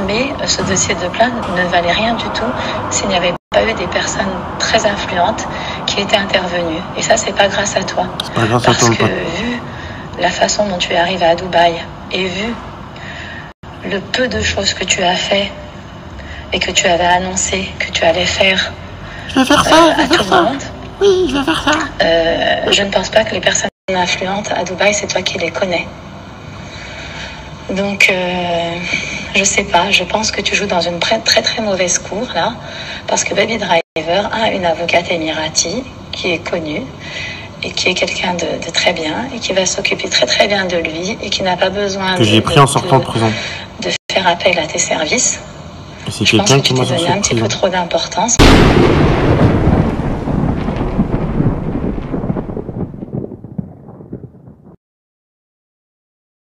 Mais ce dossier de plainte ne valait rien du tout s'il n'y avait pas eu des personnes très influentes qui étaient intervenues. Et ça, c'est pas grâce à toi. C'est pas grâce parce à toi. que vu la façon dont tu es arrivé à Dubaï et vu le peu de choses que tu as fait et que tu avais annoncé que tu allais faire, Je vais faire ça, à tout le monde, oui, je vais faire ça. je ne pense pas que les personnes influentes à Dubaï, c'est toi qui les connais. Donc, je sais pas, je pense que tu joues dans une très très mauvaise cour là, parce que Baby Driver a une avocate émirati qui est connue et qui est quelqu'un de très bien et qui va s'occuper très très bien de lui et qui n'a pas besoin Que j'ai pris en sortant de prison. de faire appel à tes services. C'est Je pense quelqu'un que qui tu m'a t'es donné sorti un de petit peu prison. trop d'importance.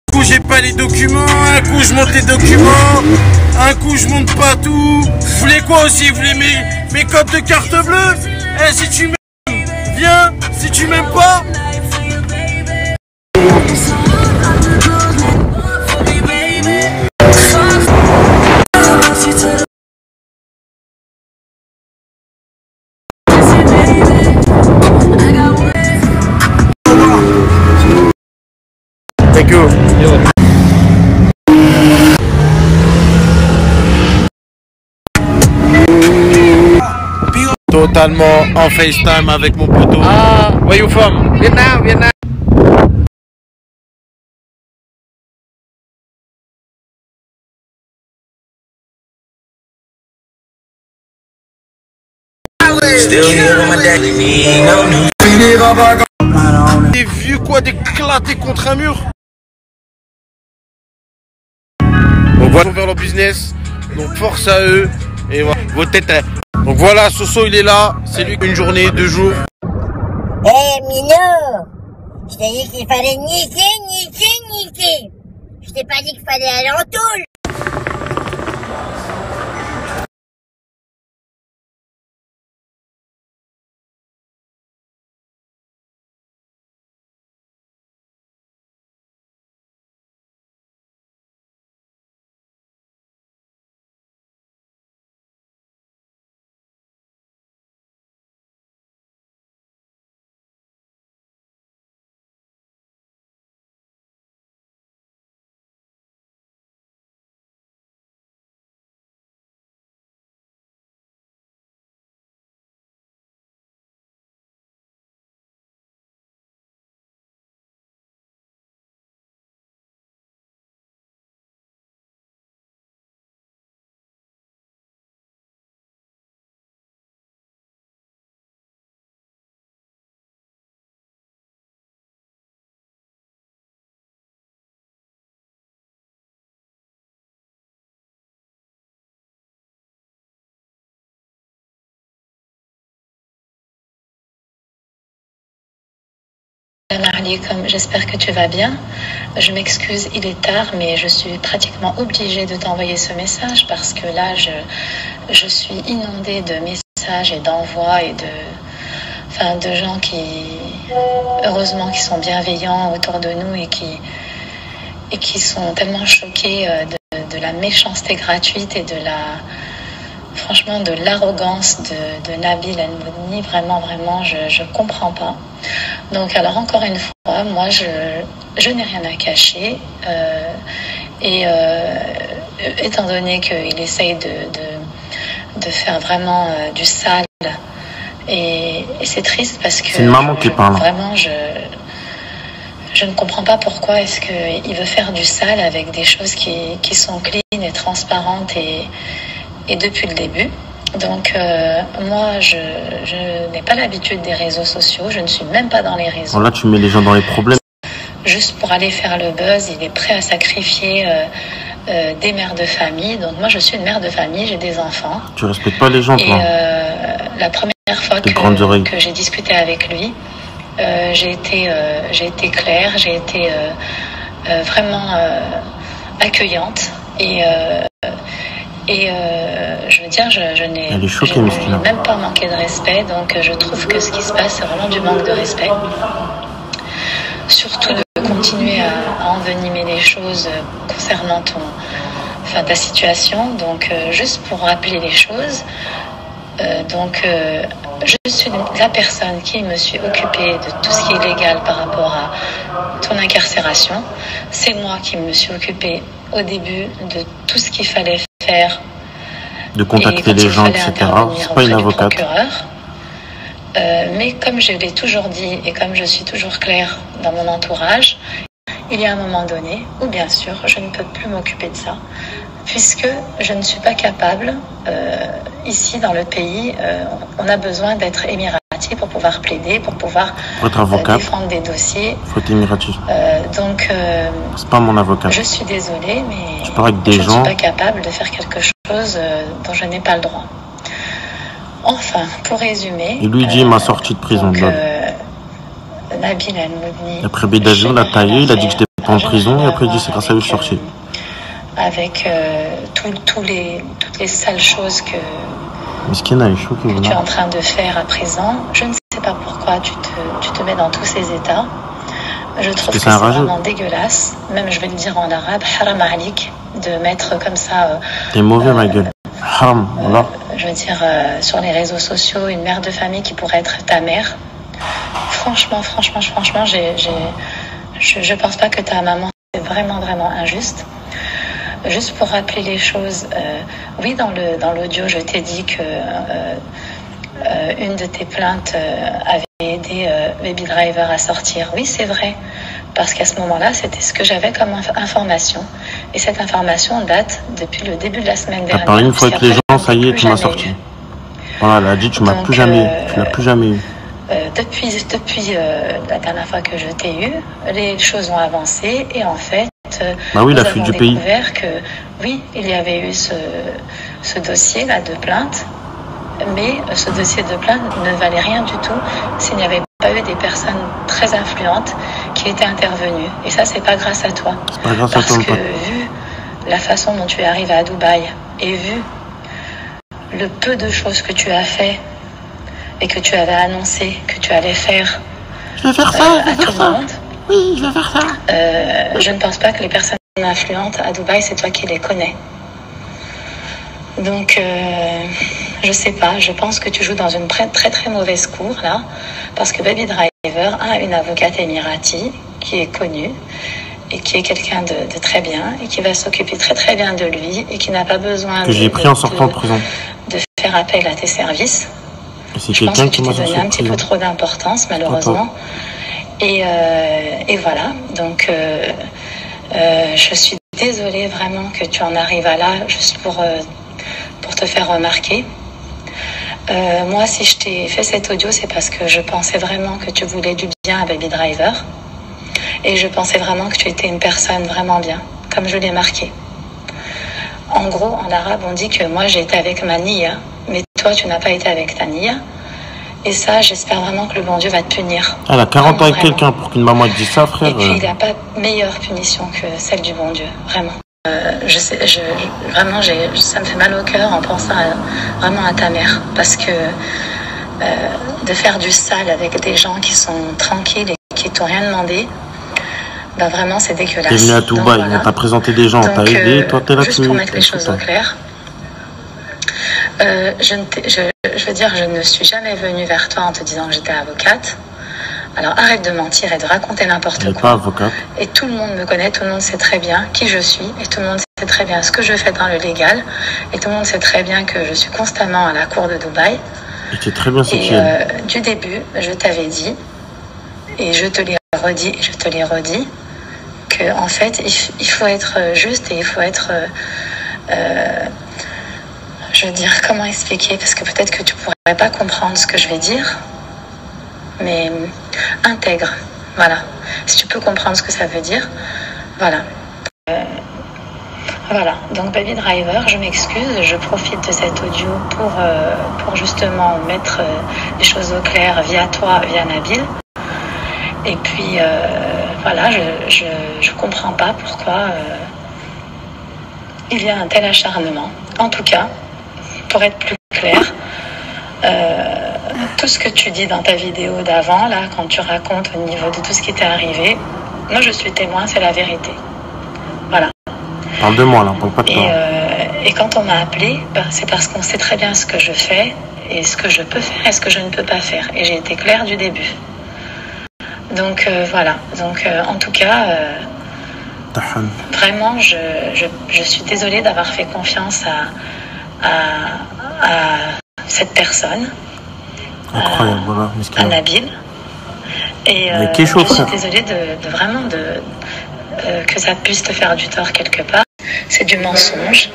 Un coup j'ai pas les documents, un coup je monte les documents, un coup je monte pas tout. Vous voulez quoi aussi? Vous voulez mes codes de carte bleue? Eh, si tu m'aimes, viens. Si tu m'aimes pas, thank you. Totalement en FaceTime avec mon poteau. Ah, where you from? Vietnam, Vietnam. Des vieux quoi, d'éclater contre un mur. Donc voilà, ils vont faire leur business. Donc force à eux. Et voilà, vos têtes. Donc voilà, Soso il est là. C'est lui une journée, 2 jours. Eh, Mino, je t'ai dit qu'il fallait niquer. Je t'ai pas dit qu'il fallait aller en tôle. J'espère que tu vas bien. Je m'excuse, il est tard, mais je suis pratiquement obligée de t'envoyer ce message parce que là, je suis inondée de messages et d'envois et de gens qui, heureusement, qui sont bienveillants autour de nous et qui sont tellement choqués de la méchanceté gratuite et franchement, de l'arrogance de Nabil El-Moudni. Vraiment, je comprends pas. Donc, alors, encore une fois, moi, je n'ai rien à cacher. Étant donné qu'il essaye de faire vraiment du sale, et c'est triste parce que... C'est une maman qui parle. Vraiment, je ne comprends pas pourquoi est-ce qu'il veut faire du sale avec des choses qui sont clean et transparentes et depuis le début. Donc, moi, je n'ai pas l'habitude des réseaux sociaux. Je ne suis même pas dans les réseaux. Bon, là, tu mets les gens dans les problèmes. Juste pour aller faire le buzz, il est prêt à sacrifier des mères de famille. Donc, moi, je suis une mère de famille, j'ai des enfants. Tu respectes pas les gens, toi. Et la première fois que j'ai discuté avec lui, j'ai été claire, j'ai été vraiment accueillante. Je veux dire, je n'ai même pas manqué de respect, donc je trouve que ce qui se passe, c'est vraiment du manque de respect. Surtout de continuer à envenimer les choses concernant enfin ta situation. Donc juste pour rappeler les choses, je suis la personne qui me suis occupée de tout ce qui est légal par rapport à ton incarcération. C'est moi qui me suis occupée au début de tout ce qu'il fallait faire. De contacter les gens, etc. C'est pas une avocate. Mais comme je l'ai toujours dit et comme je suis toujours claire dans mon entourage, il y a un moment donné où bien sûr je ne peux plus m'occuper de ça, puisque je ne suis pas capable, ici dans le pays, on a besoin d'être émirati pour pouvoir plaider, pour pouvoir défendre des dossiers. Faut être émirati. C'est pas mon avocat. Je suis désolée, mais je parle avec des je gens. ne suis pas capable de faire quelque chose dont je n'ai pas le droit. Enfin, pour résumer... Il lui dit, il m'a sorti de prison. Nabil El-Moudni... Après Bédazou l'a taillé, il a dit que j'étais pas en prison, et après il dit c'est grâce à lui que je suis sorti. Avec toutes les sales choses que tu es en train de faire à présent, je ne sais pas pourquoi tu te mets dans tous ces états. Je trouve que c'est vraiment dégueulasse. Même, je vais le dire en arabe, haram alik, de mettre comme ça... T'es mauvais, ma gueule. Haram, voilà. Je veux dire, sur les réseaux sociaux, une mère de famille qui pourrait être ta mère. Franchement, je pense pas que ta maman, c'est vraiment injuste. Juste pour rappeler les choses, oui, dans l'audio, je t'ai dit que une de tes plaintes avait aidé Baby Driver à sortir. Oui, c'est vrai, parce qu'à ce moment-là, c'était ce que j'avais comme information. Et cette information date depuis le début de la semaine dernière. T'as parlé une fois avec les gens, ça y est, tu m'as sorti. Voilà, elle a dit, tu m'as plus jamais eu. Tu l'as plus jamais eu. Depuis la dernière fois que je t'ai eu, les choses ont avancé et en fait, bah oui, nous avons découvert que oui, il y avait eu ce dossier-là de plainte, mais ce dossier de plainte ne valait rien du tout s'il n'y avait pas eu des personnes très influentes qui étaient intervenues. Et ça, c'est pas grâce à toi. C'est pas grâce parce à toi, que vu la façon dont tu es arrivé à Dubaï et vu le peu de choses que tu as fait et que tu avais annoncé que tu allais faire, je vais faire ça, à tout le monde. Oui, je vais faire ça. Je ne pense pas que les personnes influentes à Dubaï, c'est toi qui les connais. Donc, je sais pas, je pense que tu joues dans une très mauvaise cour, là, parce que Baby Driver a une avocate émirati qui est connue et qui est quelqu'un de très bien et qui va s'occuper très bien de lui et qui n'a pas besoin que j'ai pris en sortant de prison. De faire appel à tes services. Je pense que tu t'es donné un petit peu trop d'importance, malheureusement. Et voilà, donc je suis désolée vraiment que tu en arrives à là, juste pour te faire remarquer. Moi, si je t'ai fait cet audio, c'est parce que je pensais vraiment que tu voulais du bien à Baby Driver. Et je pensais vraiment que tu étais une personne vraiment bien, comme je l'ai marqué. En gros, en arabe, on dit que moi, j'ai été avec ma niya, mais toi, tu n'as pas été avec ta niya. Et ça, j'espère vraiment que le bon Dieu va te punir. Elle a 40 ans avec quelqu'un pour qu'une maman te dise ça, frère. Et puis, il n'y a pas meilleure punition que celle du bon Dieu, vraiment. Vraiment, ça me fait mal au cœur en pensant vraiment à ta mère. Parce que de faire du sale avec des gens qui sont tranquilles et qui t'ont rien demandé, bah vraiment, c'est dégueulasse. T'es venu à Dubaï, on t'a présenté des gens, t'as aidé, toi t'es là. Juste pour mettre les choses au clair. Je veux dire, je ne suis jamais venue vers toi en te disant que j'étais avocate. Alors arrête de mentir et de raconter n'importe quoi. Pas avocate. Et tout le monde me connaît, tout le monde sait très bien qui je suis et tout le monde sait très bien ce que je fais dans le légal et tout le monde sait très bien que je suis constamment à la cour de Dubaï. Et tu es très bien située. Et du début, je t'avais dit et je te l'ai redit que en fait, il faut être juste et il faut être je veux dire, comment expliquer, parce que peut-être que tu pourrais pas comprendre ce que je vais dire, mais intègre, voilà. Si tu peux comprendre ce que ça veut dire, voilà. Voilà, donc Baby Driver, je m'excuse, je profite de cet audio pour justement mettre les choses au clair via toi, via Nabil. Et puis, voilà, je comprends pas pourquoi il y a un tel acharnement. En tout cas, pour être plus clair, tout ce que tu dis dans ta vidéo d'avant, là, quand tu racontes au niveau de tout ce qui t'est arrivé, moi je suis témoin, c'est la vérité. Voilà. Parle de moi là, parle pas de toi. Et quand on m'a appelé, c'est parce qu'on sait très bien ce que je fais et ce que je peux faire et ce que je ne peux pas faire. Et j'ai été claire du début. Donc voilà. Donc en tout cas, vraiment, je suis désolée d'avoir fait confiance à cette personne. Incroyable, voilà. À Nabil. Et je suis désolée que ça puisse te faire du tort quelque part. C'est du mensonge,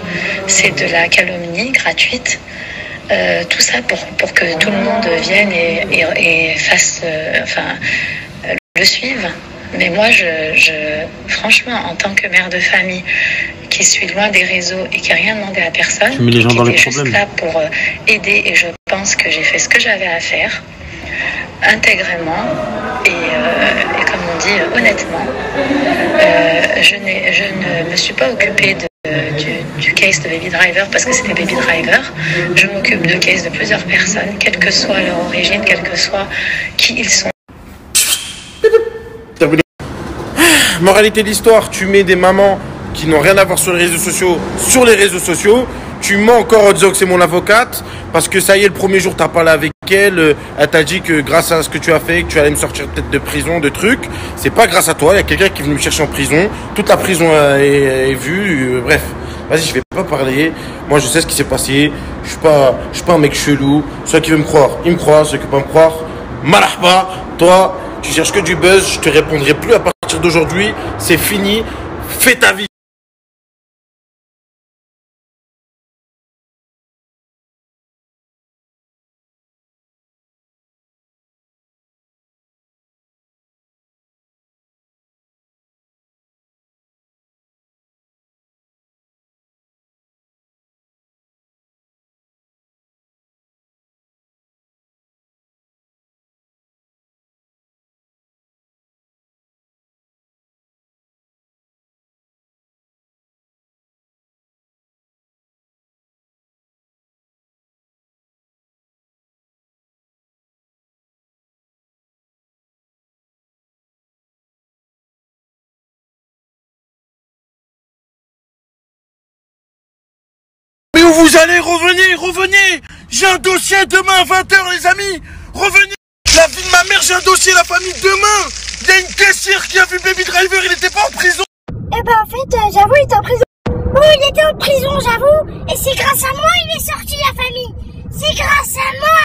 c'est de la calomnie gratuite. Tout ça pour que tout le monde vienne et fasse, le suive. Mais moi, franchement, en tant que mère de famille, qui suis loin des réseaux et qui n'a rien demandé à personne, tu mets les gens dans les problèmes. Juste là pour aider, et je pense que j'ai fait ce que j'avais à faire, intègrement et comme on dit, honnêtement. Je ne me suis pas occupée du case de Baby Driver parce que c'était Baby Driver. Je m'occupe de cases de plusieurs personnes, quelle que soit leur origine, quelle que soit qui ils sont. Moralité de l'histoire, tu mets des mamans qui n'ont rien à voir sur les réseaux sociaux, tu mens encore en disant que c'est mon avocate, parce que ça y est, le premier jour, tu as parlé avec elle, elle t'a dit que grâce à ce que tu as fait, que tu allais me sortir peut-être de prison, de trucs. C'est pas grâce à toi, il y a quelqu'un qui est venu me chercher en prison, toute la prison est vue, bref. Vas-y, je vais pas parler, moi je sais ce qui s'est passé, je suis pas un mec chelou, ceux qui veulent me croire, ils me croient, ceux qui veulent pas me croire, malahba, toi, tu cherches que du buzz, je te répondrai plus à partir d'aujourd'hui, c'est fini, fais ta vie. Mais où vous allez? Revenez. J'ai un dossier demain à 20h, les amis. Revenez. La vie de ma mère, j'ai un dossier, la famille demain. Il y a une caissière qui a vu Baby Driver, il n'était pas en prison. Eh ben en fait, j'avoue, il était en prison. Oh, il était en prison, j'avoue. Et c'est grâce à moi il est sorti, la famille. C'est grâce à moi.